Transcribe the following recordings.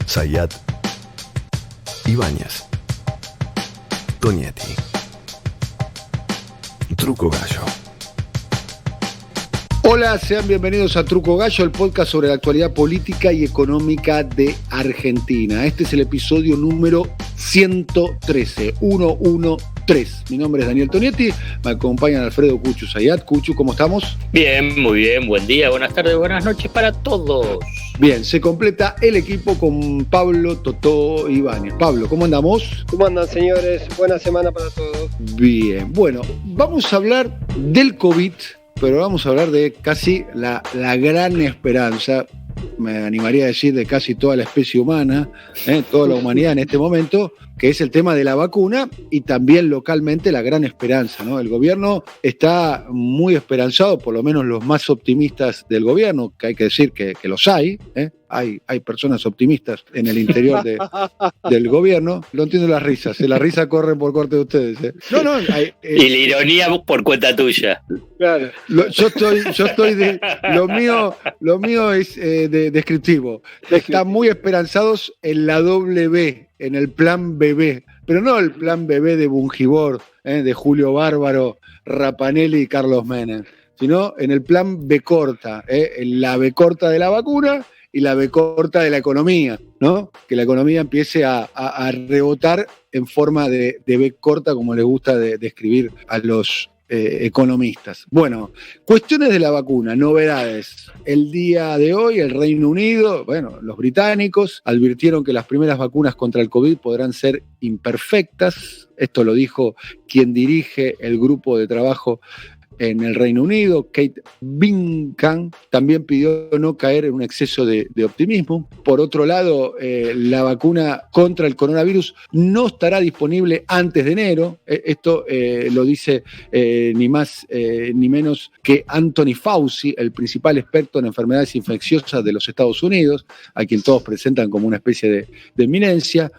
Zayat, Ibáñez, Tonietti, Truco Gallo. Hola, sean bienvenidos a Truco Gallo, el podcast sobre la actualidad política y económica de Argentina. Este es el episodio número 113, 113. Mi nombre es Daniel Tonietti, me acompañan Alfredo Cuchu Zayat. Cuchu, ¿cómo estamos? Bien, muy bien, buen día, buenas tardes, buenas noches para todos. Bien, se completa el equipo con Pablo Totó Ibáñez. Pablo, ¿cómo andamos? ¿Cómo andan, señores? Buena semana para todos. Bien, bueno, vamos a hablar del COVID, pero vamos a hablar de casi la gran esperanza, me animaría a decir de casi toda la especie humana, toda la humanidad en este momento, que es el tema de la vacuna y también localmente la gran esperanza, ¿no? El gobierno está muy esperanzado, por lo menos los más optimistas del gobierno, que hay que decir que los hay, Hay personas optimistas en el interior del gobierno. No entiendo las risas, las risas corren por corte de ustedes. No, y la ironía por cuenta tuya. Claro. Yo estoy de. Lo mío es descriptivo. Están muy esperanzados en la W, en el plan BB, pero no el plan BB de Bungibor, de Julio Bárbaro, Rapanelli y Carlos Menem, sino en el plan B corta, en la B corta de la vacuna y la B corta de la economía, ¿no? Que la economía empiece a rebotar en forma de B corta, como les gusta describir a los economistas. Bueno, cuestiones de la vacuna, novedades. El día de hoy, el Reino Unido, los británicos advirtieron que las primeras vacunas contra el COVID podrán ser imperfectas. Esto lo dijo quien dirige el grupo de trabajo en el Reino Unido. Kate Bingham también pidió no caer en un exceso de optimismo. Por otro lado, la vacuna contra el coronavirus no estará disponible antes de enero. Esto lo dice ni más ni menos que Anthony Fauci, el principal experto en enfermedades infecciosas de los Estados Unidos, a quien todos presentan como una especie de eminencia.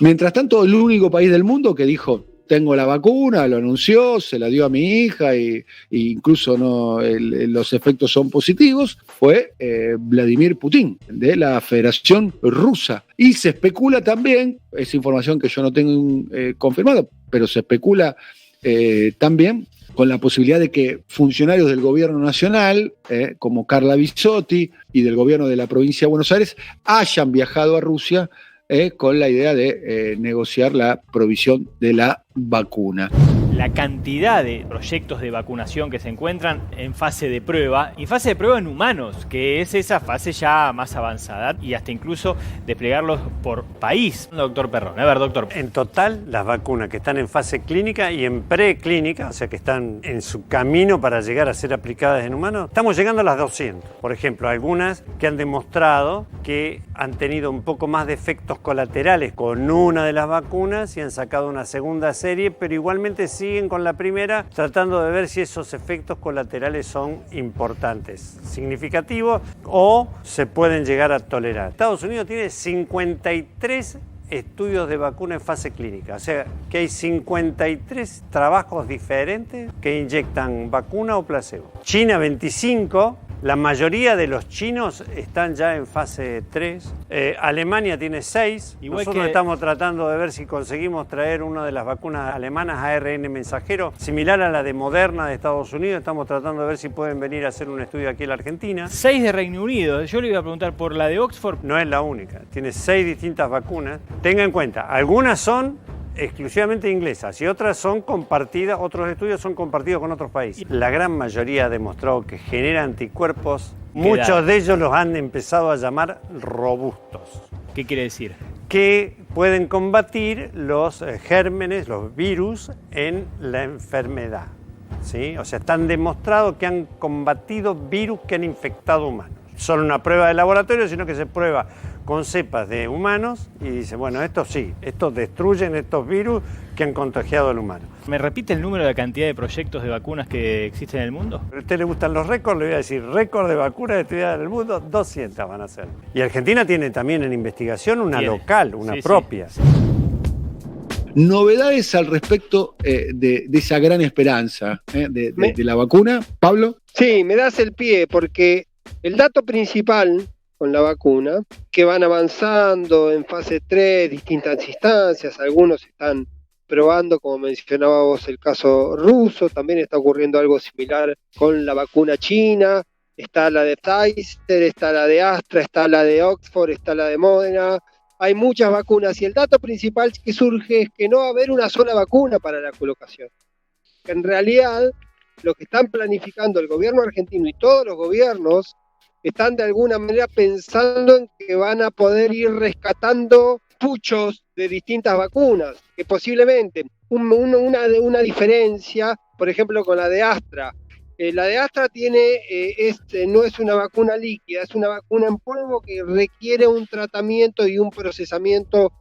Mientras tanto, el único país del mundo que dijo: tengo la vacuna, lo anunció, se la dio a mi hija e incluso los efectos son positivos, fue Vladimir Putin, de la Federación Rusa. Y se especula también, es información que yo no tengo confirmada, pero se especula también con la posibilidad de que funcionarios del gobierno nacional, como Carla Bisotti, y del gobierno de la provincia de Buenos Aires, hayan viajado a Rusia con la idea de negociar la provisión de la vacuna. La cantidad de proyectos de vacunación que se encuentran en fase de prueba, y fase de prueba en humanos, que es esa fase ya más avanzada, y hasta incluso desplegarlos por país. Doctor Perrone, a ver, doctor. En total, las vacunas que están en fase clínica y en preclínica, o sea que están en su camino para llegar a ser aplicadas en humanos, estamos llegando a las 200. Por ejemplo, algunas que han demostrado que han tenido un poco más de efectos colaterales con una de las vacunas y han sacado una segunda serie, pero igualmente siguen con la primera tratando de ver si esos efectos colaterales son importantes, significativos o se pueden llegar a tolerar. Estados Unidos tiene 53 estudios de vacuna en fase clínica, o sea que hay 53 trabajos diferentes que inyectan vacuna o placebo. China 25. La mayoría de los chinos están ya en fase 3. Alemania tiene 6. Nosotros estamos tratando de ver si conseguimos traer una de las vacunas alemanas ARN mensajero, similar a la de Moderna de Estados Unidos. Estamos tratando de ver si pueden venir a hacer un estudio aquí en la Argentina. 6 de Reino Unido. Yo le iba a preguntar por la de Oxford. No es la única. Tiene 6 distintas vacunas. Tenga en cuenta, algunas son exclusivamente inglesas y otras son compartidas, otros estudios son compartidos con otros países. La gran mayoría ha demostrado que genera anticuerpos, muchos de ellos los han empezado a llamar robustos. ¿Qué quiere decir? Que pueden combatir los gérmenes, los virus en la enfermedad, ¿sí? O sea, están demostrados que han combatido virus que han infectado humanos. Solo una prueba de laboratorio, sino que se prueba con cepas de humanos y dice, bueno, estos sí, estos destruyen estos virus que han contagiado al humano. ¿Me repite el número de cantidad de proyectos de vacunas que existen en el mundo? ¿A usted le gustan los récords? Le voy a decir, récord de vacunas estudiadas en el mundo, 200 van a ser. Y Argentina tiene también en investigación una local, una propia. Sí. Novedades al respecto de esa gran esperanza de la vacuna, Pablo. Sí, me das el pie porque el dato principal con la vacuna, que van avanzando en fase 3, distintas instancias, algunos están probando, como mencionaba vos, el caso ruso, también está ocurriendo algo similar con la vacuna china, está la de Pfizer, está la de Astra, está la de Oxford, está la de Moderna, hay muchas vacunas y el dato principal que surge es que no va a haber una sola vacuna para la colocación. En realidad, lo que están planificando el gobierno argentino y todos los gobiernos están de alguna manera pensando en que van a poder ir rescatando puchos de distintas vacunas, que posiblemente una diferencia, por ejemplo, con la de Astra. La de Astra no es una vacuna líquida, es una vacuna en polvo que requiere un tratamiento y un procesamiento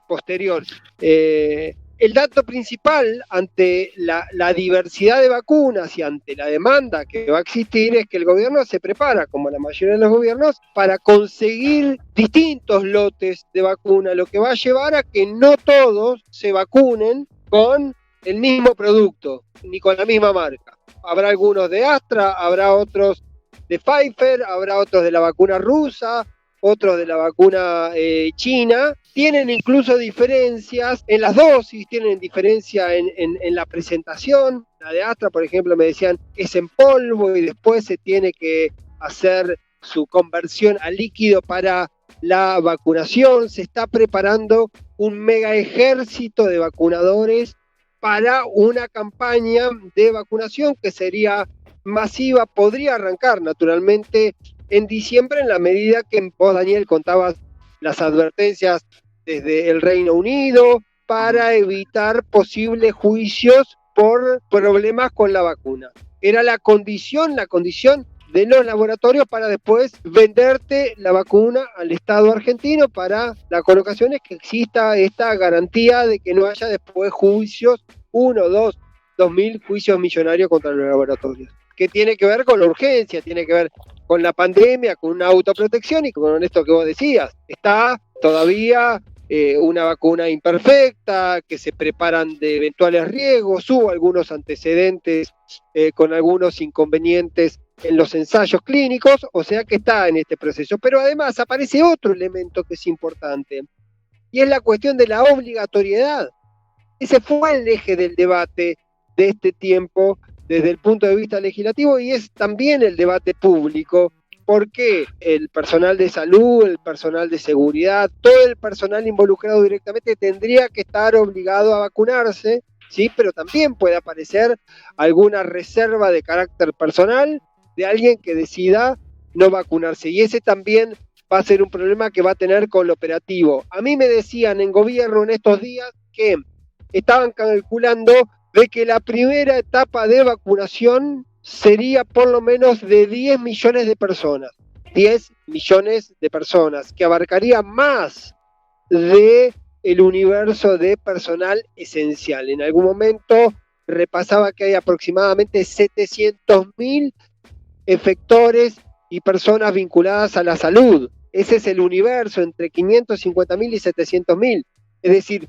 posterior. El dato principal ante la diversidad de vacunas y ante la demanda que va a existir es que el gobierno se prepara, como la mayoría de los gobiernos, para conseguir distintos lotes de vacuna, lo que va a llevar a que no todos se vacunen con el mismo producto, ni con la misma marca. Habrá algunos de Astra, habrá otros de Pfizer, habrá otros de la vacuna rusa, otros de la vacuna china. Tienen incluso diferencias en las dosis, tienen diferencia en la presentación. La de Astra, por ejemplo, me decían, es en polvo y después se tiene que hacer su conversión a líquido para la vacunación. Se está preparando un mega ejército de vacunadores para una campaña de vacunación que sería masiva, podría arrancar naturalmente en diciembre, en la medida que vos, Daniel, contabas las advertencias desde el Reino Unido para evitar posibles juicios por problemas con la vacuna. Era la condición de los laboratorios para después venderte la vacuna al Estado argentino para la colocación, es que exista esta garantía de que no haya después juicios, 1, 2, 2.000 juicios millonarios contra los laboratorios, que tiene que ver con la urgencia, tiene que ver con la pandemia, con una autoprotección y con esto que vos decías. Está todavía una vacuna imperfecta, que se preparan de eventuales riesgos, hubo algunos antecedentes con algunos inconvenientes en los ensayos clínicos, o sea que está en este proceso. Pero además aparece otro elemento que es importante, y es la cuestión de la obligatoriedad. Ese fue el eje del debate de este tiempo desde el punto de vista legislativo y es también el debate público, porque el personal de salud, el personal de seguridad, todo el personal involucrado directamente tendría que estar obligado a vacunarse, ¿sí? Pero también puede aparecer alguna reserva de carácter personal de alguien que decida no vacunarse, y ese también va a ser un problema que va a tener con lo operativo. A mí me decían en gobierno en estos días que estaban calculando de que la primera etapa de vacunación sería por lo menos de 10 millones de personas. 10 millones de personas, que abarcaría más de el universo de personal esencial. En algún momento repasaba que hay aproximadamente 700.000 efectores y personas vinculadas a la salud. Ese es el universo, entre 550.000 y 700.000. Es decir,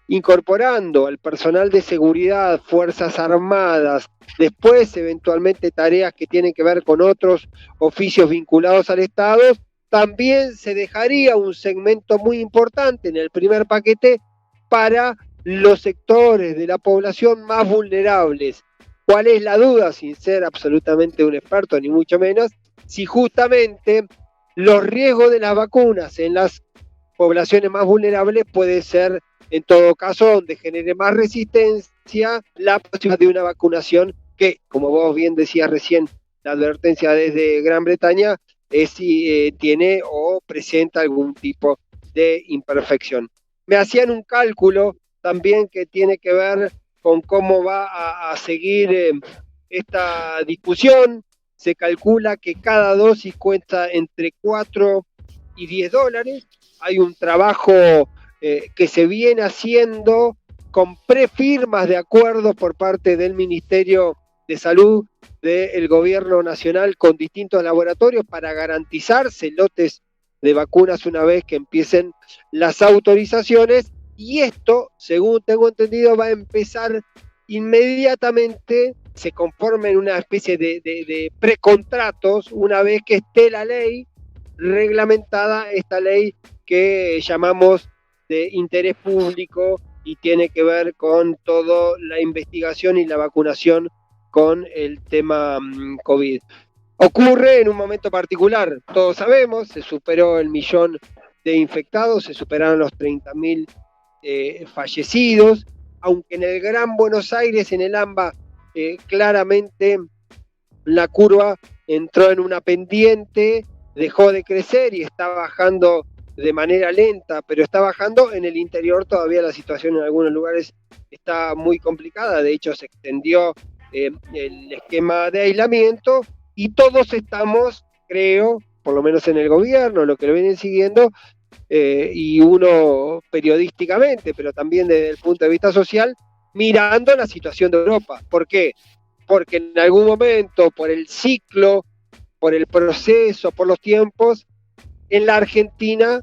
incorporando al personal de seguridad, Fuerzas Armadas, después eventualmente tareas que tienen que ver con otros oficios vinculados al Estado, también se dejaría un segmento muy importante en el primer paquete para los sectores de la población más vulnerables. ¿Cuál es la duda, sin ser absolutamente un experto, ni mucho menos, si justamente los riesgos de las vacunas en las poblaciones más vulnerables puede ser, en todo caso, donde genere más resistencia, la posibilidad de una vacunación que, como vos bien decías recién, la advertencia desde Gran Bretaña es si tiene o presenta algún tipo de imperfección. Me hacían un cálculo también que tiene que ver con cómo va a seguir esta discusión. Se calcula que cada dosis cuesta entre 4 y 10 dólares. Hay un trabajo que se viene haciendo con prefirmas de acuerdos por parte del Ministerio de Salud del Gobierno Nacional con distintos laboratorios para garantizarse lotes de vacunas una vez que empiecen las autorizaciones, y esto, según tengo entendido, va a empezar inmediatamente, se conforma en una especie de precontratos una vez que esté la ley reglamentada esta ley que llamamos de interés público y tiene que ver con toda la investigación y la vacunación con el tema COVID. Ocurre en un momento particular, todos sabemos, se superó el 1.000.000 de infectados, se superaron los 30.000 fallecidos, aunque en el Gran Buenos Aires, en el AMBA, claramente la curva entró en una pendiente, dejó de crecer y está bajando de manera lenta, pero está bajando. En el interior todavía la situación en algunos lugares está muy complicada, de hecho se extendió el esquema de aislamiento y todos estamos, creo, por lo menos en el gobierno, lo que lo vienen siguiendo, y uno periodísticamente, pero también desde el punto de vista social, mirando la situación de Europa. ¿Por qué? Porque en algún momento, por el ciclo, por el proceso, por los tiempos, en la Argentina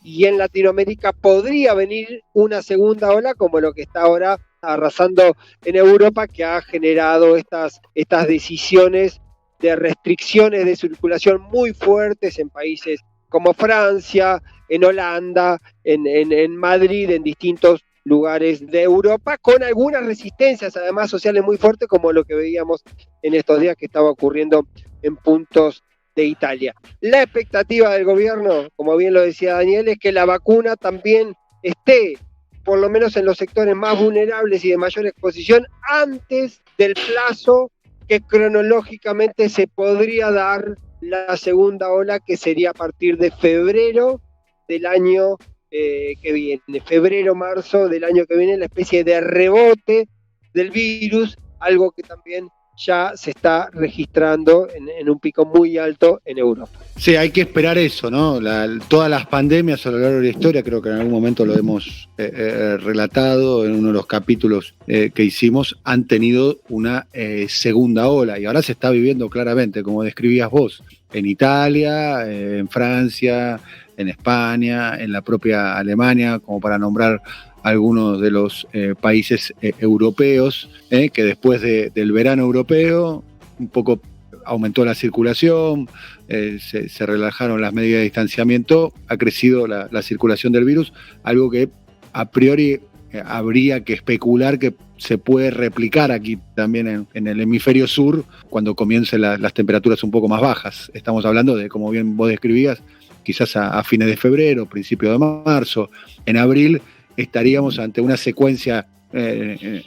y en Latinoamérica podría venir una segunda ola como lo que está ahora arrasando en Europa, que ha generado estas decisiones de restricciones de circulación muy fuertes en países como Francia, en Holanda, en Madrid, en distintos lugares de Europa, con algunas resistencias además sociales muy fuertes, como lo que veíamos en estos días que estaba ocurriendo en puntos de Italia. La expectativa del gobierno, como bien lo decía Daniel, es que la vacuna también esté, por lo menos en los sectores más vulnerables y de mayor exposición, antes del plazo que cronológicamente se podría dar la segunda ola, que sería a partir de febrero del año que viene, febrero-marzo del año que viene, la especie de rebote del virus, algo que también ya se está registrando en un pico muy alto en Europa. Sí, hay que esperar eso, ¿no? Todas las pandemias a lo largo de la historia, creo que en algún momento lo hemos relatado en uno de los capítulos que hicimos, han tenido una segunda ola y ahora se está viviendo claramente, como describías vos, en Italia, en Francia, en España, en la propia Alemania, como para nombrar algunos de los países europeos, que después del verano europeo un poco aumentó la circulación, se relajaron las medidas de distanciamiento, ha crecido la circulación del virus, algo que a priori habría que especular que se puede replicar aquí también en el hemisferio sur cuando comiencen las temperaturas un poco más bajas. Estamos hablando de, como bien vos describías, quizás a fines de febrero, principio de marzo. En abril estaríamos ante una secuencia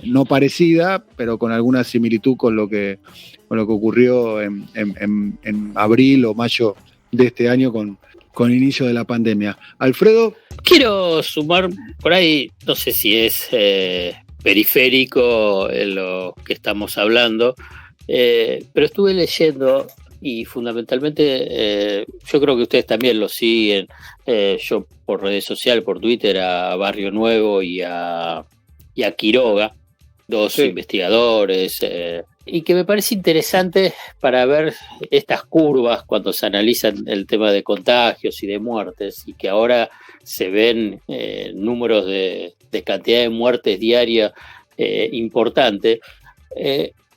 no parecida, pero con alguna similitud con lo que ocurrió en abril o mayo de este año con el inicio de la pandemia. Alfredo. Quiero sumar por ahí, no sé si es periférico en lo que estamos hablando, pero estuve leyendo y fundamentalmente yo creo que ustedes también lo siguen, yo por redes sociales, por Twitter, a Barrio Nuevo y a Quiroga, dos investigadores, y que me parece interesante para ver estas curvas cuando se analizan el tema de contagios y de muertes, y que ahora se ven números de cantidad de muertes diarias importante.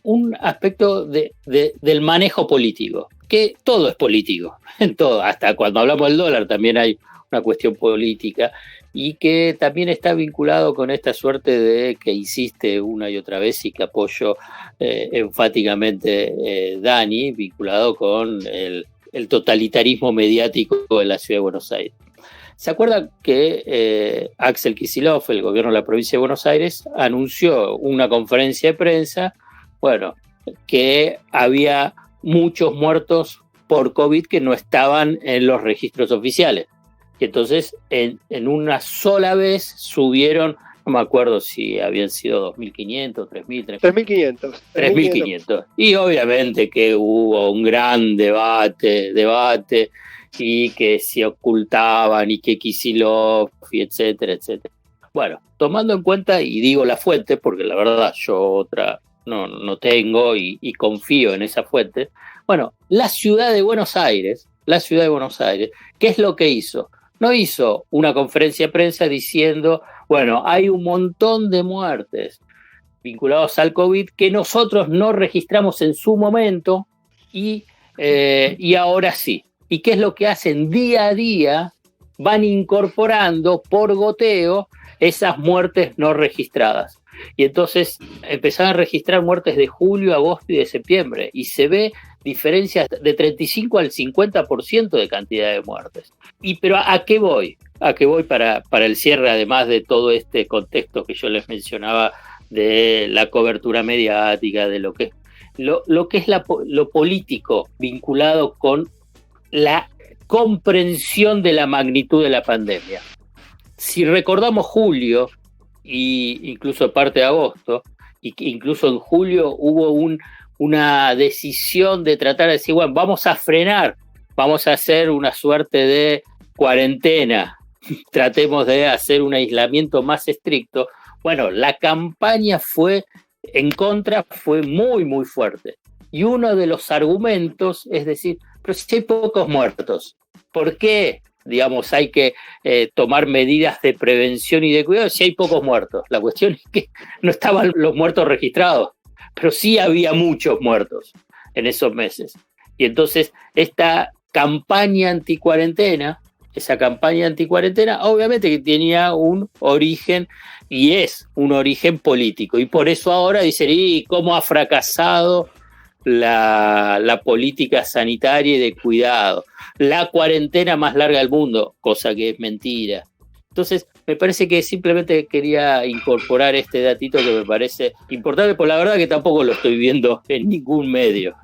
Un aspecto del manejo político, que todo es político, en todo, hasta cuando hablamos del dólar también hay una cuestión política, y que también está vinculado con esta suerte de que insiste una y otra vez y que apoyo enfáticamente Dani, vinculado con el totalitarismo mediático de la Ciudad de Buenos Aires. ¿Se acuerdan que Axel Kicillof, el gobierno de la provincia de Buenos Aires, anunció una conferencia de prensa, bueno, que había muchos muertos por COVID que no estaban en los registros oficiales? Y entonces en una sola vez subieron, no me acuerdo si habían sido 2.500, 3.000, 3.500. 3.500. Y obviamente que hubo un gran debate y que se ocultaban y que Kicillof y etcétera, etcétera. Bueno, tomando en cuenta, y digo la fuente, porque la verdad yo otra no tengo y confío en esa fuente. Bueno, la ciudad de Buenos Aires, ¿qué es lo que hizo? No hizo una conferencia de prensa diciendo, bueno, hay un montón de muertes vinculados al COVID que nosotros no registramos en su momento y ahora sí. ¿Y qué es lo que hacen? Día a día van incorporando por goteo esas muertes no registradas. Y entonces empezaron a registrar muertes de julio, agosto y de septiembre. Y se ve diferencias de 35 al 50% de cantidad de muertes. Pero ¿a qué voy? ¿A qué voy para el cierre, además de todo este contexto que yo les mencionaba de la cobertura mediática, de lo que es lo político vinculado con la comprensión de la magnitud de la pandemia? Si recordamos julio, e incluso parte de agosto, y incluso en julio hubo una decisión de tratar de decir, bueno, vamos a frenar, vamos a hacer una suerte de cuarentena, tratemos de hacer un aislamiento más estricto. Bueno, la campaña en contra fue muy, muy fuerte. Y uno de los argumentos es decir, pero si hay pocos muertos, ¿por qué, digamos, hay que tomar medidas de prevención y de cuidado si hay pocos muertos? La cuestión es que no estaban los muertos registrados, pero sí había muchos muertos en esos meses. Y entonces esta campaña anticuarentena, obviamente que tenía un origen, y es un origen político. Y por eso ahora dicen, ¿y cómo ha fracasado la política sanitaria y de cuidado? La cuarentena más larga del mundo, cosa que es mentira. Entonces, me parece que simplemente quería incorporar este datito que me parece importante, porque la verdad que tampoco lo estoy viendo en ningún medio,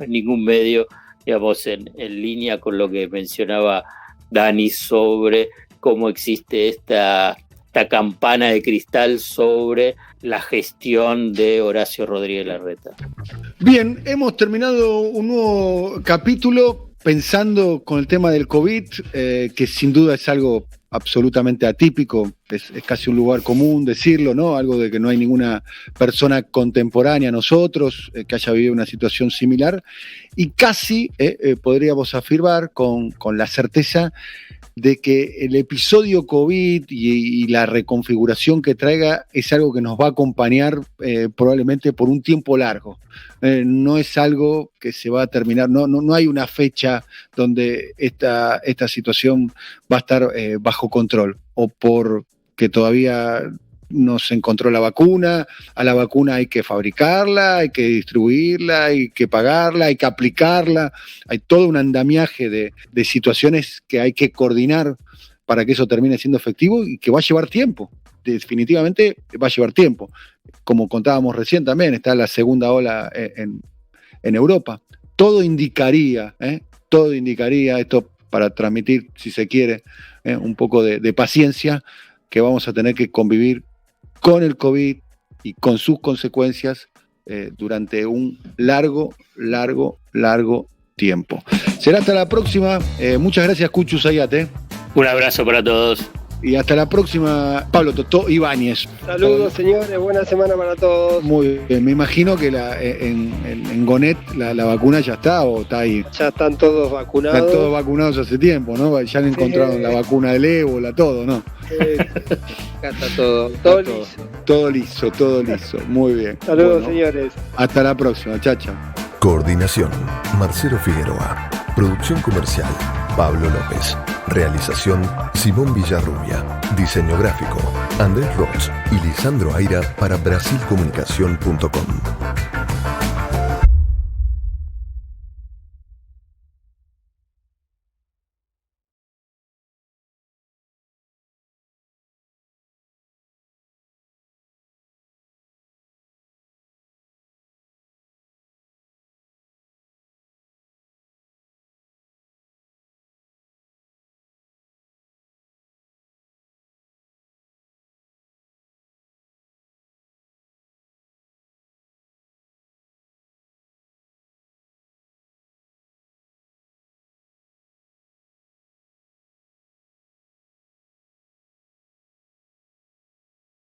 digamos, en línea con lo que mencionaba Dani sobre cómo existe esta campana de cristal sobre la gestión de Horacio Rodríguez Larreta. Bien, hemos terminado un nuevo capítulo pensando con el tema del COVID, que sin duda es algo absolutamente atípico, es casi un lugar común decirlo, ¿no? Algo de que no hay ninguna persona contemporánea a nosotros que haya vivido una situación similar, y casi podríamos afirmar con la certeza de que el episodio COVID y la reconfiguración que traiga es algo que nos va a acompañar probablemente por un tiempo largo. No es algo que se va a terminar, no hay una fecha donde esta situación va a estar bajo control, o porque todavía no se encontró la vacuna. A la vacuna hay que fabricarla, hay que distribuirla, hay que pagarla, hay que aplicarla. Hay todo un andamiaje de situaciones que hay que coordinar para que eso termine siendo efectivo y que va a llevar tiempo. Definitivamente va a llevar tiempo. Como contábamos recién también, está la segunda ola en Europa. Todo indicaría, esto para transmitir, si se quiere, un poco de paciencia, que vamos a tener que convivir con el COVID y con sus consecuencias durante un largo tiempo. Será hasta la próxima. Muchas gracias, Cuchu Zayat. Un abrazo para todos. Y hasta la próxima, Pablo Totó Ibáñez. Saludos, señores. Buena semana para todos. Muy bien. Me imagino que en Gonet la vacuna ya está, o está ahí. Ya están todos vacunados. Están todos vacunados hace tiempo, ¿no? Ya han encontrado la vacuna del ébola, todo, ¿no? Acá está todo. Todo liso. Todo liso. Muy bien. Saludos, señores. Hasta la próxima. Chao, chao. Coordinación, Marcelo Figueroa. Producción comercial, Pablo López. Realización, Simón Villarrubia. Diseño gráfico, Andrés Roch y Lisandro Aira para Brasilcomunicación.com.